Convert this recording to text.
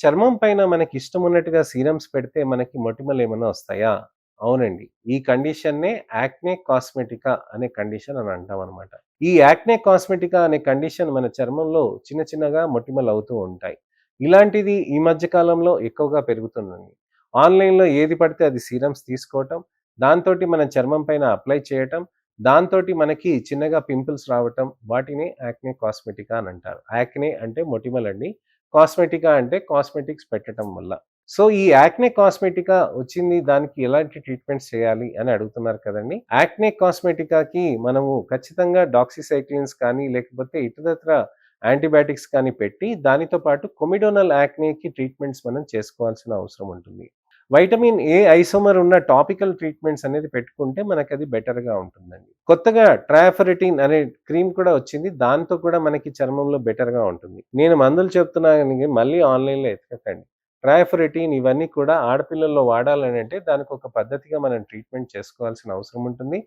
చర్మం పైన మనకి ఇష్టమున్నట్టుగా సీరమ్స్ పెడితే మనకి మొటిమలేమన్నా వస్తాయా? అవునండి. ఈ కండిషన్‌నే యాక్నే కాస్మెటికా అనే కండిషన్ అని అంటామనమాట. ఈ యాక్నే కాస్మెటికా అనే కండిషన్ మన చర్మంలో చిన్న చిన్నగా మొటిమలవుతూ ఉంటాయి. ఇలాంటిది ఈ మధ్య కాలంలో ఎక్కువగా పెరుగుతుందండి. ఆన్‌లైన్‌లో ఏది పడితే అది సీరమ్స్ తీసుకోవటం, దాంతోటి మన చర్మం పైన అప్లై చేయటం, దాంతోటి మనకి చిన్నగా పింపుల్స్ రావటం, వాటిని యాక్నే కాస్మెటికా అని అంటారు. యాక్నే అంటే మొటిమలండి. కాస్మెటికా అంటే కాస్మెటిక్స్ పెట్టటం వల్ల. సో, ఈ యాక్నే కాస్మెటికా వచ్చింది దానికి ఎలాంటి ట్రీట్మెంట్స్ చేయాలి అని అడుగుతున్నారు కదండీ! యాక్నే కాస్మెటికాకి మనము ఖచ్చితంగా డాక్సిసైక్లిన్స్ కానీ, లేకపోతే ఇతరత్ర యాంటీబయాటిక్స్ కానీ పెట్టి, దానితో పాటు కొమిడోనల్ యాక్నేకి ట్రీట్మెంట్స్ మనం చేసుకోవాల్సిన అవసరం ఉంటుంది. వైటమిన్ ఏ ఐసోమర్ ఉన్న టాపికల్ ట్రీట్మెంట్స్ అనేది పెట్టుకుంటే మనకది బెటర్‌గా ఉంటుందండి. కొత్తగా ట్రయాఫెరిటిన్ అనే క్రీమ్ కూడా వచ్చింది. దాంతో కూడా మనకి చర్మంలో బెటర్‌గా ఉంటుంది. నేను మందులు చెప్తున్నా గాని మళ్ళీ ఆన్‌లైన్‌లో ఎతకకండి. ట్రయాఫెరిటిన్ ఇవన్నీ కూడా ఆడపిల్లల్లో వాడాలనంటే దానికొక పద్ధతిగా మనం ట్రీట్మెంట్ చేసుకోవాల్సిన అవసరం ఉంటుంది.